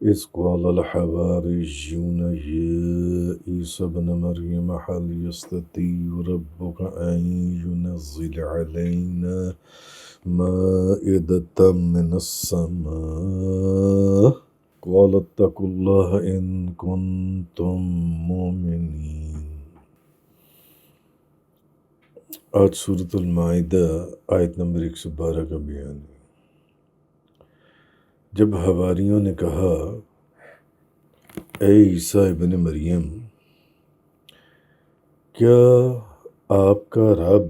إذ قال الحواريون يا عيسى ابن مريم هل يستطيع ربك أن ينزل علينا مائدة من السماء قال اتقوا الله إن كنتم مؤمنين۔ آج سورۃ المائدہ آیت نمبر 112 کا بیان ہے۔ جب حواریوں نے کہا اے عیسیٰ ابن مریم، کیا آپ کا رب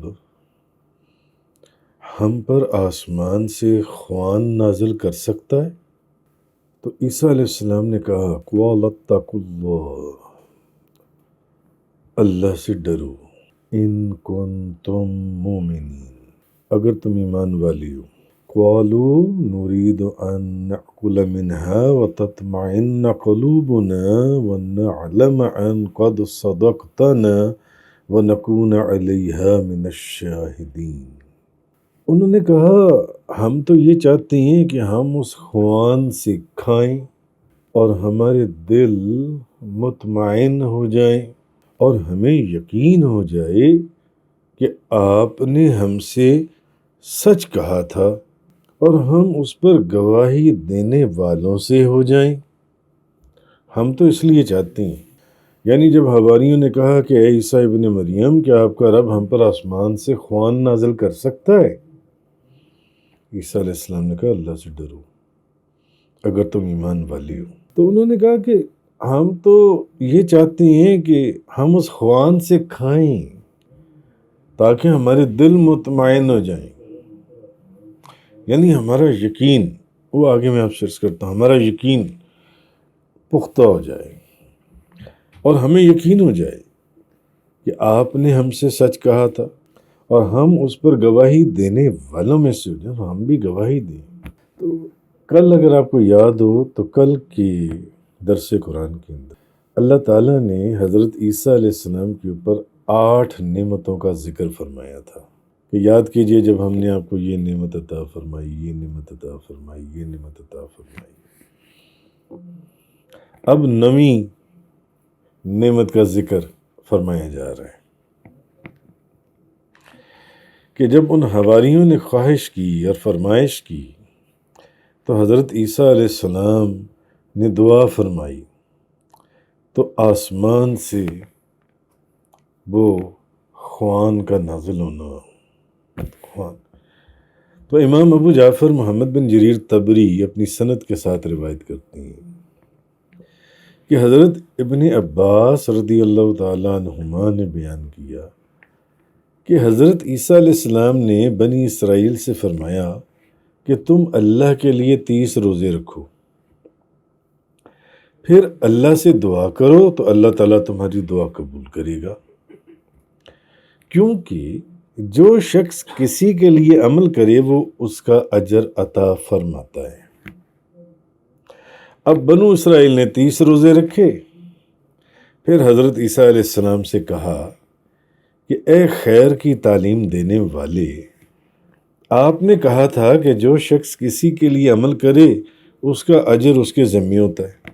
ہم پر آسمان سے خوان نازل کر سکتا ہے؟ تو عیسیٰ علیہ السلام نے کہا قَالَ اتَّقُوا اللَّهَ، اللہ سے ڈرو، ان کنتم مومنین، اگر تم ایمان والی ہو۔ قالوا نريد أن نأكل منها وتطمئن قلوبنا ونعلم أن قد صدقتنا ونكون عليها من الشاهدين۔ انہوں نے کہا ہم تو یہ چاہتے ہیں کہ ہم اس خوان سے کھائیں اور ہمارے دل مطمئن ہو جائیں اور ہمیں یقین ہو جائے کہ آپ نے ہم سے سچ کہا تھا اور ہم اس پر گواہی دینے والوں سے ہو جائیں۔ ہم تو اس لیے چاہتے ہیں، یعنی جب حواریوں نے کہا کہ اے عیسیٰ ابن مریم، کیا آپ کا رب ہم پر آسمان سے خوان نازل کر سکتا ہے؟ عیسیٰ علیہ السلام نے کہا اللہ سے ڈرو اگر تم ایمان والی ہو۔ تو انہوں نے کہا کہ ہم تو یہ چاہتے ہیں کہ ہم اس خوان سے کھائیں تاکہ ہمارے دل مطمئن ہو جائیں، یعنی ہمارا یقین، وہ آگے میں آپ سے عرض کرتا ہوں، ہمارا یقین پختہ ہو جائے اور ہمیں یقین ہو جائے کہ آپ نے ہم سے سچ کہا تھا اور ہم اس پر گواہی دینے والوں میں سے ہو جائیں، ہم بھی گواہی دیں۔ تو کل اگر آپ کو یاد ہو تو کل کی درس قرآن کے اندر اللہ تعالیٰ نے حضرت عیسیٰ علیہ السلام کے اوپر 8 نعمتوں کا ذکر فرمایا تھا کہ یاد کیجئے جب ہم نے آپ کو یہ نعمت عطا فرمائی، یہ نعمت عطا فرمائی، یہ نعمت عطا فرمائی۔ اب 9ویں نعمت کا ذکر فرمایا جا رہا ہے کہ جب ان حواریوں نے خواہش کی اور فرمائش کی تو حضرت عیسیٰ علیہ السلام نے دعا فرمائی تو آسمان سے وہ خوان کا نازل ہونا، خوان۔ تو امام ابو جعفر محمد بن جریر طبری اپنی سند کے ساتھ روایت کرتے ہیں کہ حضرت ابن عباس رضی اللہ تعالیٰ عنہما نے بیان کیا کہ حضرت عیسیٰ علیہ السلام نے بنی اسرائیل سے فرمایا کہ تم اللہ کے لیے 30 روزے رکھو، پھر اللہ سے دعا کرو تو اللہ تعالیٰ تمہاری دعا قبول کرے گا، کیونکہ جو شخص کسی کے لیے عمل کرے وہ اس کا اجر عطا فرماتا ہے۔ اب بنو اسرائیل نے 30 روزے رکھے، پھر حضرت عیسیٰ علیہ السلام سے کہا کہ اے خیر کی تعلیم دینے والے، آپ نے کہا تھا کہ جو شخص کسی کے لیے عمل کرے اس کا اجر اس کے ذمہ ہوتا ہے،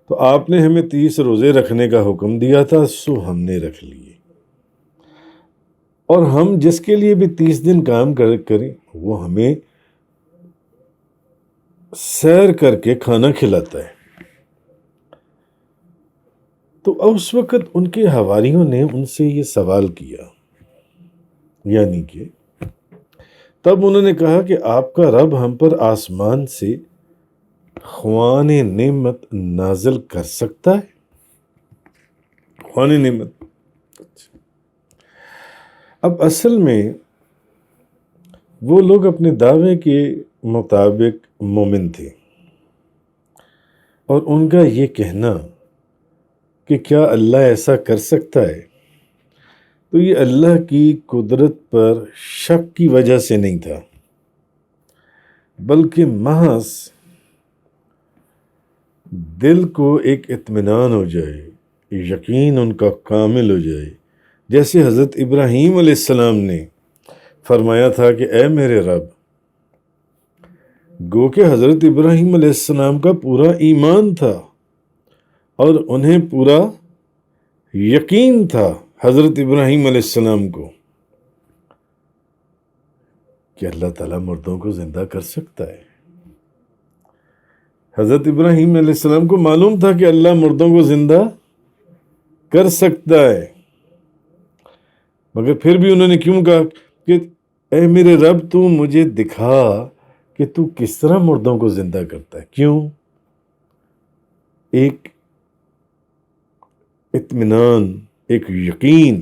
تو آپ نے ہمیں 30 روزے رکھنے کا حکم دیا تھا، سو ہم نے رکھ لیے، اور ہم جس کے لیے بھی 30 دن کام کریں وہ ہمیں سیر کر کے کھانا کھلاتا ہے۔ تو اس وقت ان کے حواریوں نے ان سے یہ سوال کیا، یعنی کہ تب انہوں نے کہا کہ آپ کا رب ہم پر آسمان سے خوان نعمت نازل کر سکتا ہے؟ خوان نعمت۔ اب اصل میں وہ لوگ اپنے دعوے کے مطابق مومن تھے، اور ان کا یہ کہنا کہ کیا اللہ ایسا کر سکتا ہے، تو یہ اللہ کی قدرت پر شک کی وجہ سے نہیں تھا، بلکہ محض دل کو ایک اطمینان ہو جائے، یقین ان کا کامل ہو جائے، جیسے حضرت ابراہیم علیہ السلام نے فرمایا تھا کہ اے میرے رب، گو کہ حضرت ابراہیم علیہ السلام کا پورا ایمان تھا اور انہیں پورا یقین تھا حضرت ابراہیم علیہ السلام کو کہ اللہ تعالیٰ مردوں کو زندہ کر سکتا ہے. حضرت ابراہیم علیہ السلام کو معلوم تھا کہ اللہ مردوں کو زندہ کر سکتا ہے، مگر پھر بھی انہوں نے کیوں کہا کہ اے میرے رب تو مجھے دکھا کہ تو کس طرح مردوں کو زندہ کرتا ہے. کیوں؟ ایک اطمینان، ایک یقین،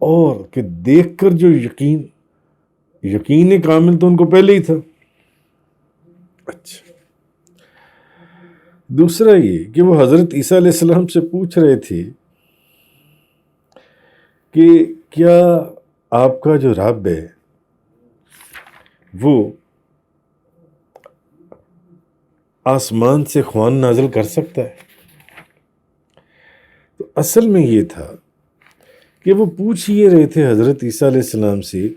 اور کہ دیکھ کر جو یقین کامل تو ان کو پہلے ہی تھا. اچھا، دوسرا یہ کہ وہ حضرت عیسیٰ علیہ السلام سے پوچھ رہے تھے کہ کیا آپ کا جو رب ہے وہ آسمان سے خوان نازل کر سکتا ہے؟ تو اصل میں یہ تھا کہ وہ پوچھ یہ رہے تھے حضرت عیسیٰ علیہ السلام سے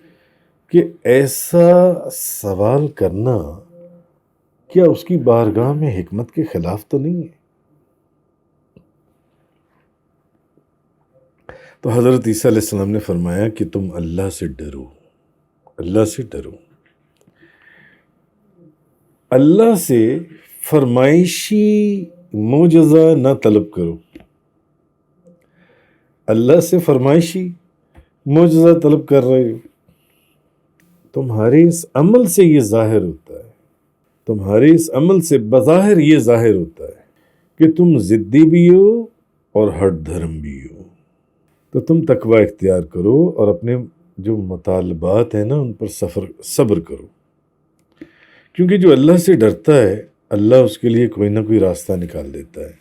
کہ ایسا سوال کرنا کیا اس کی بارگاہ میں حکمت کے خلاف تو نہیں ہے؟ تو حضرت عیسیٰ علیہ السلام نے فرمایا کہ تم اللہ سے ڈرو، اللہ سے ڈرو، اللہ سے فرمائشی معجزہ نہ طلب کرو. اللہ سے فرمائشی معجزہ طلب کر رہے ہو، تمہارے اس عمل سے یہ ظاہر ہوتا ہے، تمہارے اس عمل سے بظاہر یہ ظاہر ہوتا ہے کہ تم ضدی بھی ہو اور ہٹ دھرم بھی ہو. تو تم تقوی اختیار کرو اور اپنے جو مطالبات ہیں نا ان پر صبر کرو، کیونکہ جو اللہ سے ڈرتا ہے اللہ اس کے لیے کوئی نہ کوئی راستہ نکال دیتا ہے.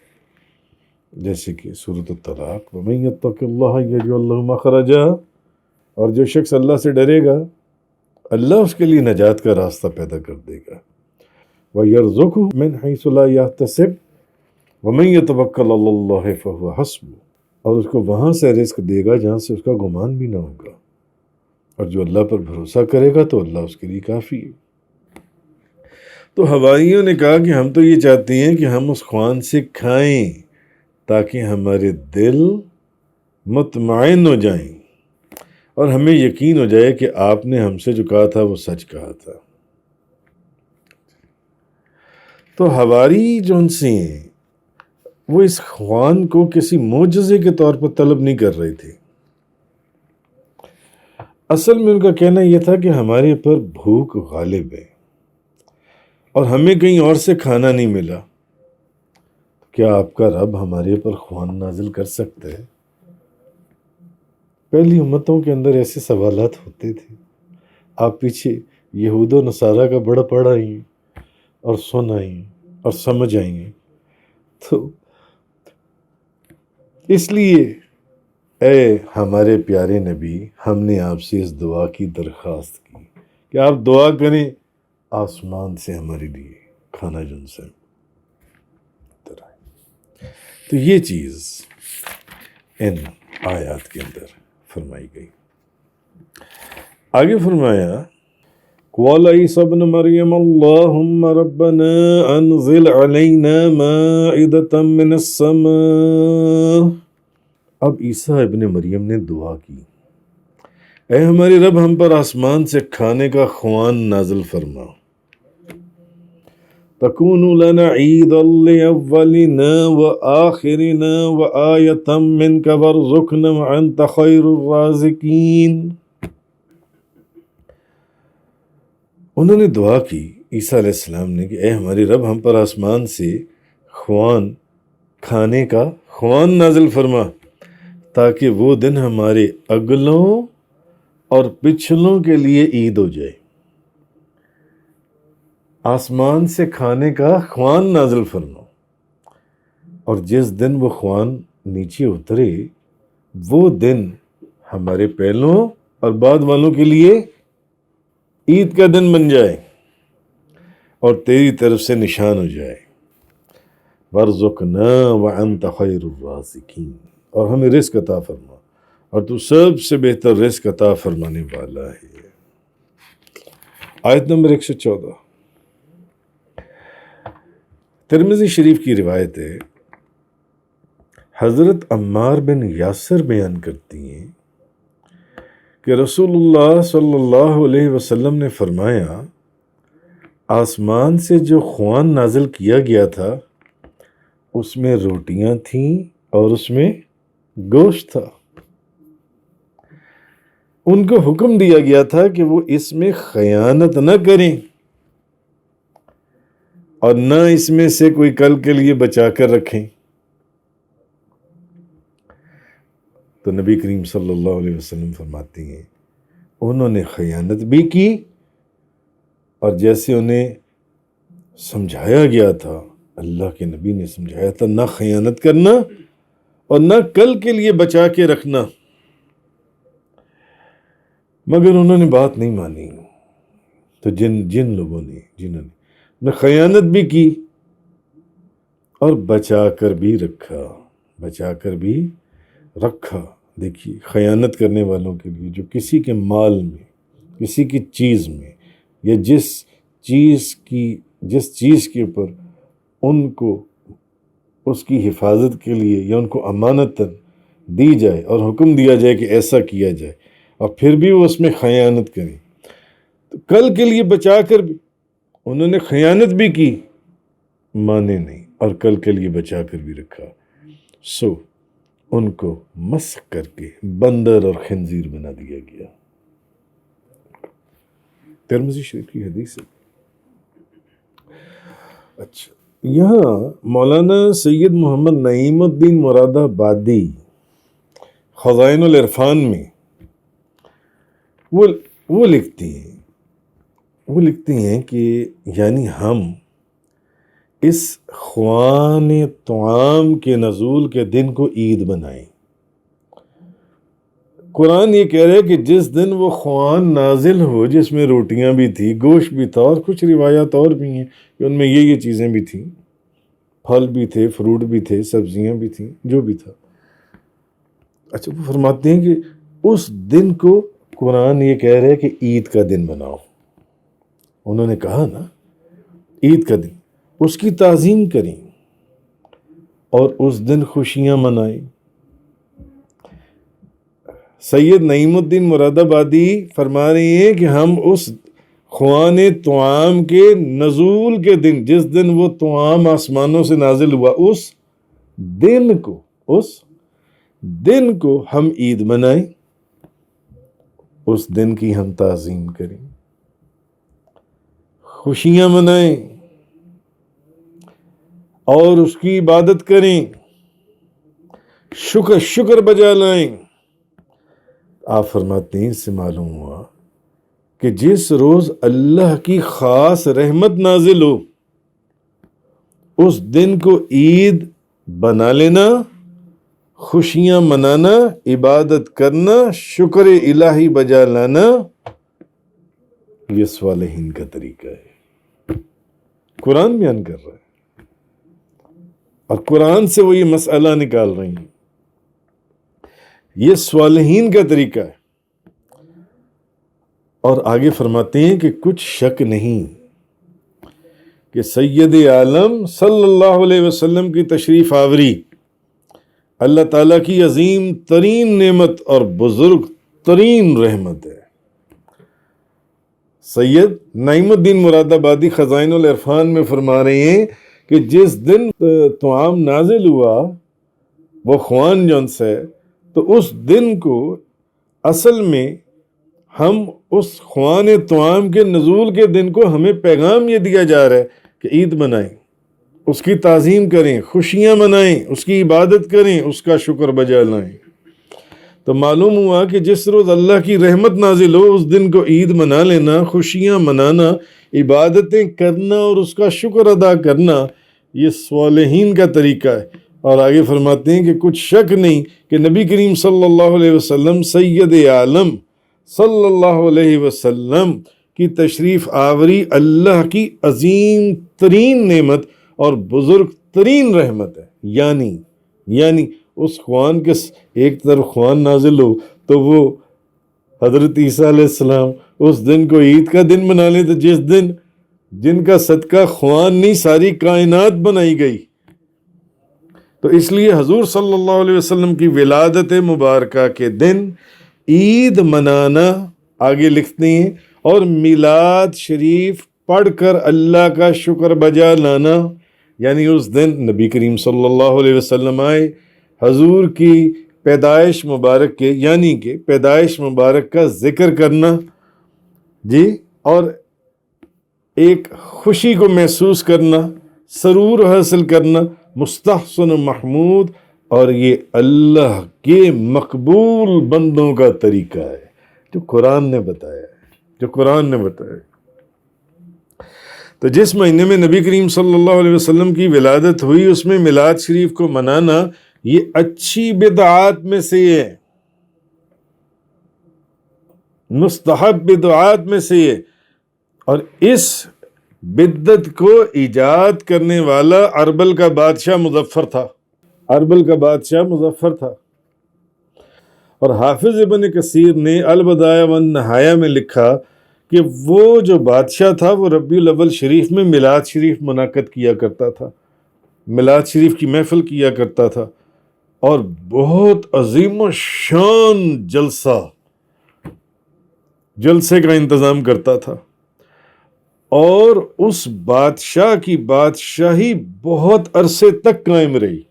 جیسے کہ سورۃ الطلاق وَمَن يَتَّقِ اللَّهَ يَجْعَل لَّهُ مَخْرَجًا، اور جو شخص اللہ سے ڈرے گا اللہ اس کے لیے نجات کا راستہ پیدا کر دے گا. وَيَرْزُقْهُ مِنْ حَيْثُ لَا يَحْتَسِبُ وَمَن يَتَوَكَّلْ عَلَى اللَّهِ فَهُوَ حَسْبُهُ، اور اس کو وہاں سے رزق دے گا جہاں سے اس کا گمان بھی نہ ہوگا، اور جو اللہ پر بھروسہ کرے گا تو اللہ اس کے لیے کافی ہے. تو حواریوں نے کہا کہ ہم تو یہ چاہتے ہیں کہ ہم اس خوان سے کھائیں تاکہ ہمارے دل مطمئن ہو جائیں اور ہمیں یقین ہو جائے کہ آپ نے ہم سے جو کہا تھا وہ سچ کہا تھا. تو حواری جو ان سے ہیں وہ اس خوان کو کسی معجزے کے طور پر طلب نہیں کر رہے تھے. اصل میں ان کا کہنا یہ تھا کہ ہمارے پر بھوک غالب ہے اور ہمیں کہیں اور سے کھانا نہیں ملا، کیا آپ کا رب ہمارے پر خوان نازل کر سکتا ہے؟ پہلی امتوں کے اندر ایسے سوالات ہوتے تھے. آپ پیچھے یہود و نصارہ کا بڑا پڑھ آئی ہیں اور سن آئی ہیں اور سمجھ آئی ہیں. تو اس لیے اے ہمارے پیارے نبی، ہم نے آپ سے اس دعا کی درخواست کی کہ آپ دعا کریں آسمان سے ہمارے لیے کھانا جن سے. تو یہ چیز ان آیات کے اندر فرمائی گئی. آگے فرمایا قَالَ عِيسَى ابْنُ مَرْيَمَ اللَّهُمَّ رَبَّنَا أَنزِلْ عَلَيْنَا مَائِدَةً مِّنَ السَّمَاءِ. اب عیسیٰ ابن مریم نے دعا کی، اے ہمارے رب ہم پر آسمان سے کھانے کا خوان نازل فرما. تَكُونُ لَنَا عِيدًا لِأَوَّلِنَا وَآخِرِنَا وَآيَةً مِّنكَ وَارْزُقْنَا وَأَنتَ خَيْرُ الرَّازِقِينَ. انہوں نے دعا کی عیسیٰ علیہ السلام نے کہ اے ہمارے رب ہم پر آسمان سے خوان، کھانے کا خوان نازل فرما تاکہ وہ دن ہمارے اگلوں اور پچھلوں کے لیے عید ہو جائے. آسمان سے کھانے کا خوان نازل فرما، اور جس دن وہ خوان نیچے اترے وہ دن ہمارے پہلوں اور بعد والوں کے لیے عید کا دن بن جائے اور تیری طرف سے نشان ہو جائے. وَارْزُقْنَا وَأَنْتَ خَيْرُ الرَّازِقِينَ، اور ہمیں رزق عطا فرما اور تو سب سے بہتر رزق عطا فرمانے والا ہے. آیت نمبر 114. ترمذی شریف کی روایت ہے، حضرت عمار بن یاسر بیان کرتی ہیں کہ رسول اللہ صلی اللہ علیہ وسلم نے فرمایا، آسمان سے جو خوان نازل کیا گیا تھا اس میں روٹیاں تھیں اور اس میں گوشت تھا۔ ان کو حکم دیا گیا تھا کہ وہ اس میں خیانت نہ کریں اور نہ اس میں سے کوئی کل کے لیے بچا کر رکھیں۔ تو نبی کریم صلی اللہ علیہ وسلم فرماتی ہیں انہوں نے خیانت بھی کی، اور جیسے انہیں سمجھایا گیا تھا، اللہ کے نبی نے سمجھایا تھا نہ خیانت کرنا اور نہ کل کے لیے بچا کے رکھنا، مگر انہوں نے بات نہیں مانی۔ تو جن لوگوں نے جنہوں نے خیانت بھی کی اور بچا کر بھی رکھا، دیکھیے خیانت کرنے والوں کے لیے جو کسی کے مال میں، کسی کی چیز میں، یا جس چیز کے اوپر ان کو اس کی حفاظت کے لیے یا ان کو امانتاً دی جائے اور حکم دیا جائے کہ ایسا کیا جائے، اور پھر بھی وہ اس میں خیانت کریں، تو کل کے لیے بچا کر بھی انہوں نے خیانت بھی کی، مانے نہیں، اور کل کے لیے بچا کر بھی رکھا، سو ان کو مسخ کر کے بندر اور خنزیر بنا دیا گیا۔ ترمذی شریف کی حدیث ہے۔ اچھا، یہاں مولانا سید محمد نعیم الدین مراد آبادی خزائن العرفان میں وہ لکھتی ہیں کہ یعنی ہم اس خوان طعام کے نزول کے دن کو عید بنائیں۔ قرآن یہ کہہ رہا ہے کہ جس دن وہ خوان نازل ہو، جس میں روٹیاں بھی تھی، گوشت بھی تھا، اور کچھ روایات اور بھی ہیں کہ ان میں یہ چیزیں بھی تھیں، پھل بھی تھے، فروٹ بھی تھے، سبزیاں بھی تھیں، جو بھی تھا۔ اچھا، وہ فرماتے ہیں کہ اس دن کو قرآن یہ کہہ رہا ہے کہ عید کا دن بناؤ۔ انہوں نے کہا نا عید کا دن، اس کی تعظیم کریں اور اس دن خوشیاں منائیں۔ سید نعیم الدین مراد آبادی فرما رہے ہیں کہ ہم اس خوان طعام کے نزول کے دن، جس دن وہ طعام آسمانوں سے نازل ہوا، اس دن کو ہم عید منائیں، اس دن کی ہم تعظیم کریں، خوشیاں منائیں اور اس کی عبادت کریں، شکر بجا لائیں۔ آپ فرماتے ہیں اس سے معلوم ہوا کہ جس روز اللہ کی خاص رحمت نازل ہو، اس دن کو عید بنا لینا، خوشیاں منانا، عبادت کرنا، شکر الہی بجا لانا، یہ صالحین کا طریقہ ہے۔ قرآن بیان کر رہا ہے اور قرآن سے وہ یہ مسئلہ نکال رہی ہیں، یہ صالحین کا طریقہ ہے۔ اور آگے فرماتے ہیں کہ کچھ شک نہیں کہ سید عالم صلی اللہ علیہ وسلم کی تشریف آوری اللہ تعالیٰ کی عظیم ترین نعمت اور بزرگ ترین رحمت ہے۔ سید نعیم الدین مراد آبادی خزائن العرفان میں فرما رہے ہیں کہ جس دن طعام نازل ہوا، وہ خوان جون سے، تو اس دن کو اصل میں ہم اس خوان طعام کے نزول کے دن کو ہمیں پیغام یہ دیا جا رہا ہے کہ عید منائیں، اس کی تعظیم کریں، خوشیاں منائیں، اس کی عبادت کریں، اس کا شکر بجا لائیں۔ تو معلوم ہوا کہ جس روز اللہ کی رحمت نازل ہو، اس دن کو عید منا لینا، خوشیاں منانا، عبادتیں کرنا اور اس کا شکر ادا کرنا، یہ صالحین کا طریقہ ہے۔ اور آگے فرماتے ہیں کہ کچھ شک نہیں کہ نبی کریم صلی اللہ علیہ وسلم سید عالم صلی اللہ علیہ وسلم کی تشریف آوری اللہ کی عظیم ترین نعمت اور بزرگ ترین رحمت ہے۔ یعنی اس خوان کے ایک طرف خوان نازل ہو تو وہ حضرت عیسیٰ علیہ السلام اس دن کو عید کا دن بنا لیں، تو جس دن جن کا صدقہ خوان نہیں ساری کائنات بنائی گئی. تو اس لیے حضور صلی اللہ علیہ وسلم کی ولادت مبارکہ کے دن عید منانا آگے لکھتے ہیں، اور میلاد شریف پڑھ کر اللہ کا شکر بجا لانا، یعنی اس دن نبی کریم صلی اللہ علیہ وسلم آئے، حضور کی پیدائش مبارک کے یعنی کہ پیدائش مبارک کا ذکر کرنا جی، اور ایک خوشی کو محسوس کرنا، سرور حاصل کرنا، مستحسن و محمود، اور یہ اللہ کے مقبول بندوں کا طریقہ ہے جو قرآن نے بتایا ہے. تو جس مہینے میں نبی کریم صلی اللہ علیہ وسلم کی ولادت ہوئی اس میں میلاد شریف کو منانا یہ اچھی بدعات میں سے ہے، مستحب بدعات میں سے ہے. اور اس بدعت کو ایجاد کرنے والا اربل کا بادشاہ مظفر تھا. اور حافظ ابن کثیر نے البدایہ والنہایہ میں لکھا کہ وہ جو بادشاہ تھا وہ ربیع الاول شریف میں میلاد شریف منعقد کیا کرتا تھا، میلاد شریف کی محفل کیا کرتا تھا، اور بہت عظیم و شان جلسے کا انتظام کرتا تھا. اور اس بادشاہ کی بادشاہی بہت عرصے تک قائم رہی،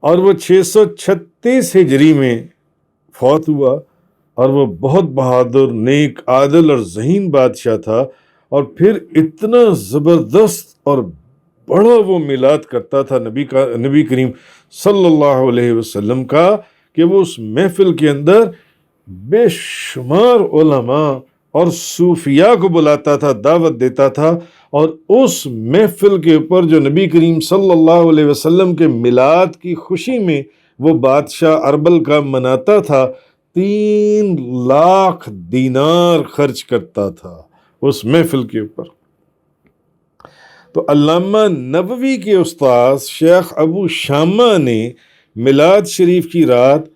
اور وہ 636 ہجری میں فوت ہوا. اور وہ بہت بہادر، نیک، عادل اور ذہین بادشاہ تھا. اور پھر اتنا زبردست اور بڑا وہ میلاد کرتا تھا نبی کریم صلی اللہ علیہ وسلم کا کہ وہ اس محفل کے اندر بے شمار علماء اور صوفیاء کو بلاتا تھا، دعوت دیتا تھا. اور اس محفل کے اوپر جو نبی کریم صلی اللہ علیہ وسلم کے میلاد کی خوشی میں وہ بادشاہ اربل کا مناتا تھا، 3 لاکھ دینار خرچ کرتا تھا اس محفل کے اوپر. تو علامہ نووی کے استاذ شیخ ابو شامہ نے میلاد شریف کی رات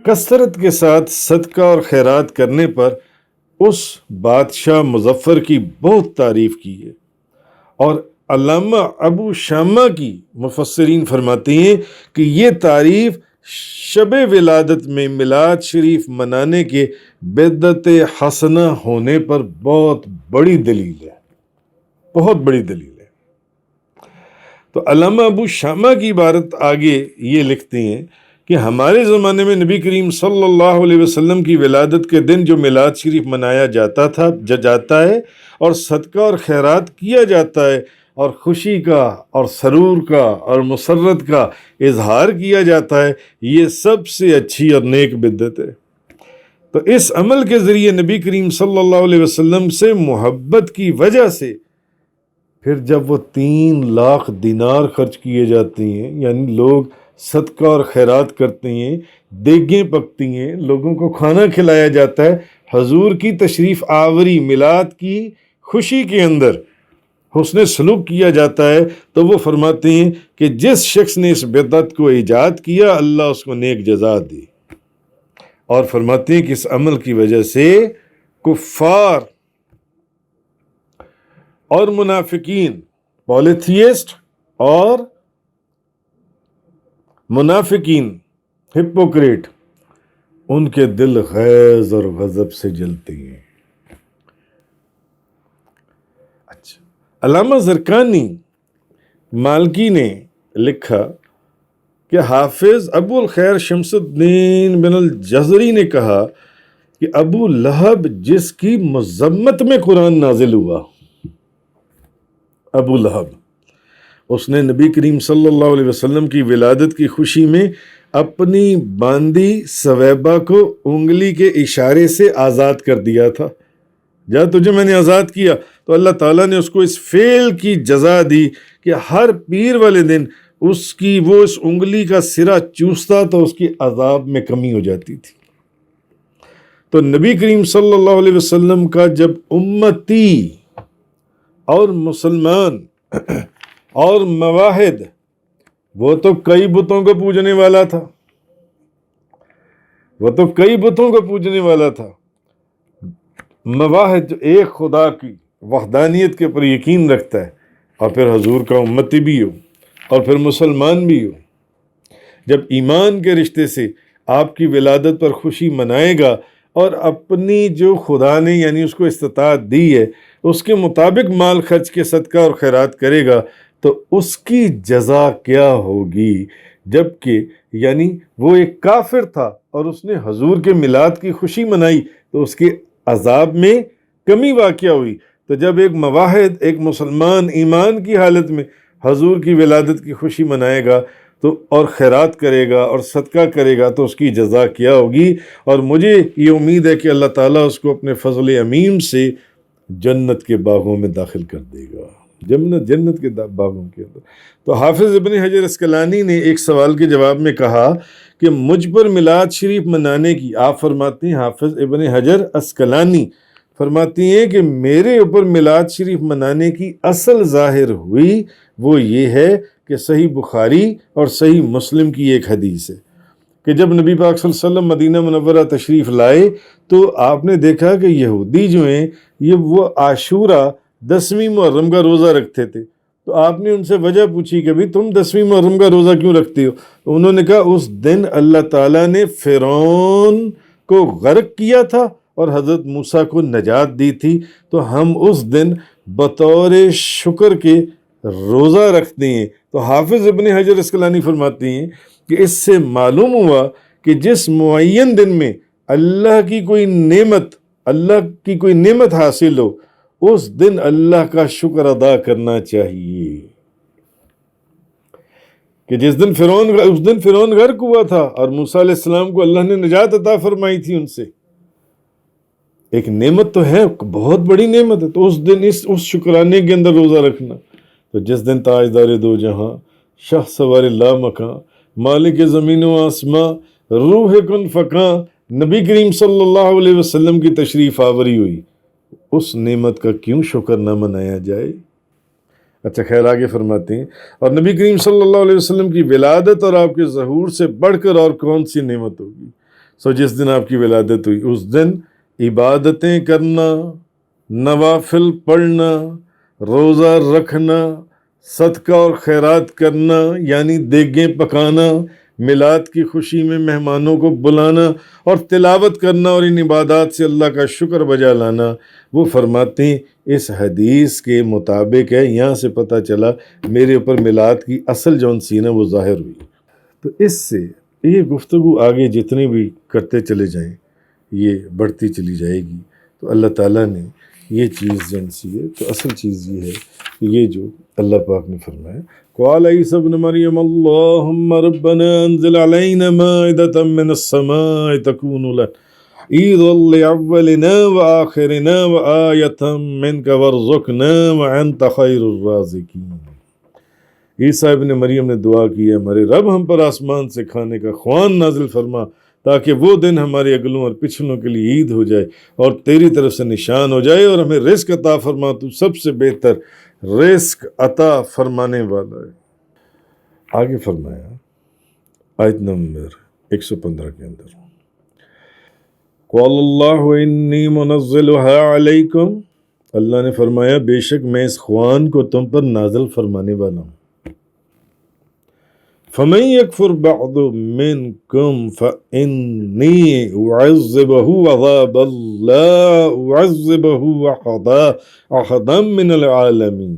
کثرت کے ساتھ صدقہ اور خیرات کرنے پر اس بادشاہ مظفر کی بہت تعریف کی ہے. اور علامہ ابو شامہ کی مفسرین فرماتے ہیں کہ یہ تعریف شب ولادت میں میلاد شریف منانے کے بدعت حسنہ ہونے پر بہت بڑی دلیل ہے. تو علامہ ابو شامہ کی عبارت آگے یہ لکھتے ہیں کہ ہمارے زمانے میں نبی کریم صلی اللہ علیہ وسلم کی ولادت کے دن جو میلاد شریف منایا جاتا ہے اور صدقہ اور خیرات کیا جاتا ہے اور خوشی کا اور سرور کا اور مسرت کا اظہار کیا جاتا ہے، یہ سب سے اچھی اور نیک بدعت ہے. تو اس عمل کے ذریعے نبی کریم صلی اللہ علیہ وسلم سے محبت کی وجہ سے پھر جب وہ 3 لاکھ دینار خرچ کیے جاتے ہیں، یعنی لوگ صدقہ اور خیرات کرتے ہیں، دیگیں پکتی ہیں، لوگوں کو کھانا کھلایا جاتا ہے، حضور کی تشریف آوری میلاد کی خوشی کے اندر حسن سلوک کیا جاتا ہے، تو وہ فرماتے ہیں کہ جس شخص نے اس بدعت کو ایجاد کیا اللہ اس کو نیک جزا دے. اور فرماتے ہیں کہ اس عمل کی وجہ سے کفار اور منافقین، پولیتھیسٹ اور منافقین، ہپوکریٹ، ان کے دل غیظ اور غضب سے جلتے ہیں. اچھا، علامہ زرقانی مالکی نے لکھا کہ حافظ ابو الخیر شمس الدین بن الجزری نے کہا کہ ابو لہب جس کی مذمت میں قرآن نازل ہوا، ابو لہب، اس نے نبی کریم صلی اللہ علیہ وسلم کی ولادت کی خوشی میں اپنی باندی سویبہ کو انگلی کے اشارے سے آزاد کر دیا تھا. جا تجھے میں نے آزاد کیا، تو اللہ تعالیٰ نے اس کو اس فعل کی جزا دی کہ ہر پیر والے دن وہ اس انگلی کا سرا چوستا تو اس کی عذاب میں کمی ہو جاتی تھی. تو نبی کریم صلی اللہ علیہ وسلم کا جب امتی اور مسلمان اور مواحد، وہ تو کئی بتوں کو پوجنے والا تھا، مواحد جو ایک خدا کی وحدانیت کے پر یقین رکھتا ہے اور پھر حضور کا امتی بھی ہو اور پھر مسلمان بھی ہو، جب ایمان کے رشتے سے آپ کی ولادت پر خوشی منائے گا اور اپنی جو خدا نے یعنی اس کو استطاعت دی ہے اس کے مطابق مال خرچ کے صدقہ اور خیرات کرے گا تو اس کی جزا کیا ہوگی؟ جبکہ یعنی وہ ایک کافر تھا اور اس نے حضور کے میلاد کی خوشی منائی تو اس کے عذاب میں کمی واقع ہوئی۔ تو جب ایک موحد، ایک مسلمان ایمان کی حالت میں حضور کی ولادت کی خوشی منائے گا تو اور خیرات کرے گا اور صدقہ کرے گا تو اس کی جزا کیا ہوگی؟ اور مجھے یہ امید ہے کہ اللہ تعالیٰ اس کو اپنے فضل عمیم سے جنت کے باغوں میں داخل کر دے گا، جنت کے باغوں کے اندر۔ تو حافظ ابن حجر اسقلانی نے ایک سوال کے جواب میں کہا کہ مجھ پر میلاد شریف منانے کی، آپ فرماتے ہیں حافظ ابن حجر اسقلانی فرماتی ہیں کہ میرے اوپر میلاد شریف منانے کی اصل ظاہر ہوئی وہ یہ ہے کہ صحیح بخاری اور صحیح مسلم کی ایک حدیث ہے کہ جب نبی پاک صلی اللہ علیہ وسلم مدینہ منورہ تشریف لائے تو آپ نے دیکھا کہ یہودی جو ہیں یہ وہ عاشورہ 10ویں محرم کا روزہ رکھتے تھے۔ تو آپ نے ان سے وجہ پوچھی کہ بھئی تم 10ویں محرم کا روزہ کیوں رکھتے ہو؟ تو انہوں نے کہا اس دن اللہ تعالیٰ نے فرعون کو غرق کیا تھا اور حضرت موسیٰ کو نجات دی تھی، تو ہم اس دن بطور شکر کے روزہ رکھتے ہیں۔ تو حافظ ابن حجر اسقلانی فرماتے ہیں کہ اس سے معلوم ہوا کہ جس معین دن میں اللہ کی کوئی نعمت حاصل ہو اس دن اللہ کا شکر ادا کرنا چاہیے، کہ جس دن فرعون غرق ہوا تھا اور موسیٰ علیہ السلام کو اللہ نے نجات عطا فرمائی تھی ان سے، ایک نعمت تو ہے، بہت بڑی نعمت ہے، تو اس دن اس شکرانے کے اندر روزہ رکھنا۔ تو جس دن تاجدار دو جہاں، شاہ سوار لا مکاں، مالک زمین و آسماں، روح کن فکاں، نبی کریم صلی اللہ علیہ وسلم کی تشریف آوری ہوئی، اس نعمت کا کیوں شکر نہ منایا جائے؟ اچھا خیر آگے فرماتے ہیں اور نبی کریم صلی اللہ علیہ وسلم کی ولادت اور آپ کے ظہور سے بڑھ کر اور کون سی نعمت ہوگی؟ جس دن آپ کی ولادت ہوئی اس دن عبادتیں کرنا، نوافل پڑھنا، روزہ رکھنا، صدقہ اور خیرات کرنا یعنی دیگیں پکانا، میلاد کی خوشی میں مہمانوں کو بلانا اور تلاوت کرنا اور ان عبادات سے اللہ کا شکر بجا لانا، وہ فرماتے ہیں اس حدیث کے مطابق ہے۔ یہاں سے پتہ چلا میرے اوپر میلاد کی اصل جون سی نا وہ ظاہر ہوئی۔ تو اس سے یہ گفتگو آگے جتنی بھی کرتے چلے جائیں یہ بڑھتی چلی جائے گی۔ تو اللہ تعالیٰ نے یہ چیز جن سی ہے تو اصل چیز یہ ہے کہ یہ جو اللہ پاک نے فرمایا قال عیسی ابن مریم اللہم ربنا انزل علینا مائدة من السماء تکون لنا عیدا لأولنا وآخرنا وآیة منک وارزقنا وانت خیر الرازقین۔ عیسیٰ ابن مریم نے دعا کی ہے ہمارے رب ہم پر آسمان سے کھانے کا خوان نازل فرما تاکہ وہ دن ہمارے اگلوں اور پچھلوں کے لیے عید ہو جائے اور تیری طرف سے نشان ہو جائے اور ہمیں رزق عطا فرما، تو سب سے بہتر رزق عطا فرمانے والا ہے۔ آگے فرمایا آیت نمبر 115 کے اندر قال اللہ انی منزلها علیکم، اللہ نے فرمایا بے شک میں اس خوان کو تم پر نازل فرمانے والا ہوں۔ فَمَن يَكْفُرْ بَعْضُ مِنْكُمْ فَإِنِّي أُعَذِّبُهُ عَذَابًا لَا أُعَذِّبُهُ أَحَدًا مِّنَ الْعَالَمِينَ۔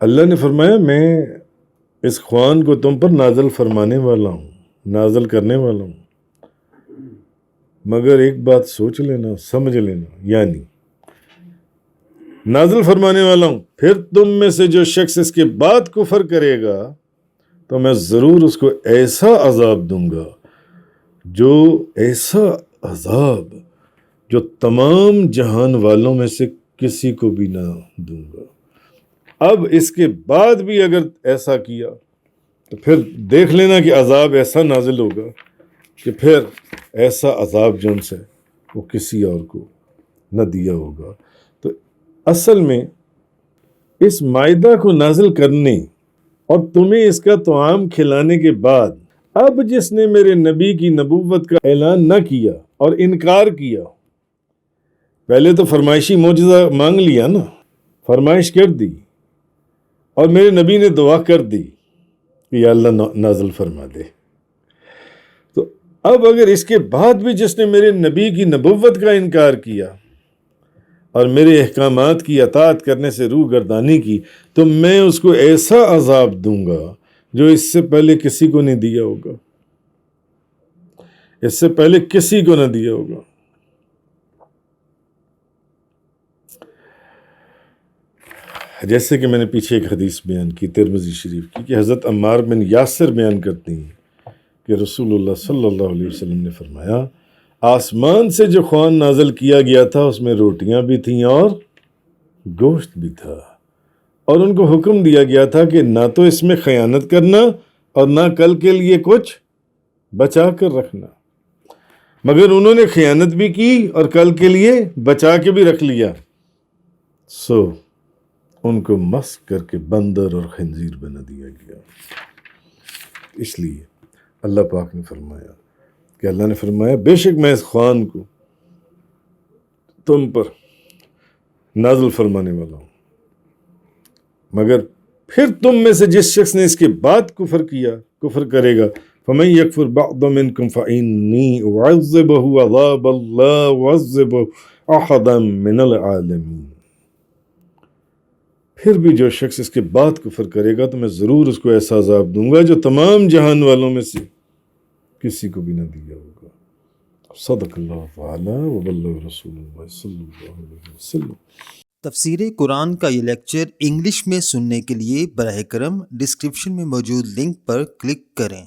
اللہ نے فرمایا میں اس خوان کو تم پر نازل فرمانے والا ہوں، نازل کرنے والا ہوں، مگر ایک بات سوچ لینا، سمجھ لینا، یعنی نازل فرمانے والا ہوں، پھر تم میں سے جو شخص اس کے بعد کفر کرے گا تو میں ضرور اس کو ایسا عذاب دوں گا، ایسا عذاب جو تمام جہان والوں میں سے کسی کو بھی نہ دوں گا۔ اب اس کے بعد بھی اگر ایسا کیا تو پھر دیکھ لینا کہ عذاب ایسا نازل ہوگا کہ پھر ایسا عذاب جن سے وہ کسی اور کو نہ دیا ہوگا۔ تو اصل میں اس مائدہ کو نازل کرنے اور تمہیں اس کا طعام کھلانے کے بعد اب جس نے میرے نبی کی نبوت کا اعلان نہ کیا اور انکار کیا پہلے تو فرمائشی معجزہ مانگ لیا نا، فرمائش کر دی، اور میرے نبی نے دعا کر دی کہ یا اللہ نازل فرما دے. تو اب اگر اس کے بعد بھی جس نے میرے نبی کی نبوت کا انکار کیا اور میرے احکامات کی اطاعت کرنے سے روح گردانی کی، تو میں اس کو ایسا عذاب دوں گا جو اس سے پہلے کسی کو نہیں دیا ہوگا، اس سے پہلے کسی کو نہ دیا ہوگا. جیسے کہ میں نے پیچھے ایک حدیث بیان کی ترمذی شریف کی کہ حضرت عمار بن یاسر بیان کرتی ہیں کہ رسول اللہ صلی اللہ علیہ وسلم نے فرمایا، آسمان سے جو خوان نازل کیا گیا تھا اس میں روٹیاں بھی تھیں اور گوشت بھی تھا، اور ان کو حکم دیا گیا تھا کہ نہ تو اس میں خیانت کرنا اور نہ کل کے لیے کچھ بچا کر رکھنا، مگر انہوں نے خیانت بھی کی اور کل کے لیے بچا کے بھی رکھ لیا، سو ان کو مسخ کر کے بندر اور خنزیر بنا دیا گیا. اس لیے اللہ پاک نے فرمایا کہ اللہ نے فرمایا بے شک میں اس خوان کو تم پر نازل فرمانے والا ہوں، مگر پھر تم میں سے جس شخص نے اس کے بعد کفر کرے گا، فَمَن يَكْفُرْ بَعْضَ مِنْكُمْ فَإِنِّي أُعَذِّبُهُ عَذَابًا لَا أُعَذِّبُهُ أَحَدًا مِنَ الْعَالَمِينَ. پھر بھی جو شخص اس کے بعد کفر کرے گا تو میں ضرور اس کو ایسا عذاب دوں گا جو تمام جہان والوں میں سے کسی کو بھی نہ دیا ہوگا. صدق اللہ تعالی وبلغ رسول اللہ صلی اللہ علیہ وسلم. تفسیر قرآن کا یہ لیکچر انگلش میں سننے کے لیے براہ کرم ڈسکرپشن میں موجود لنک پر کلک کریں.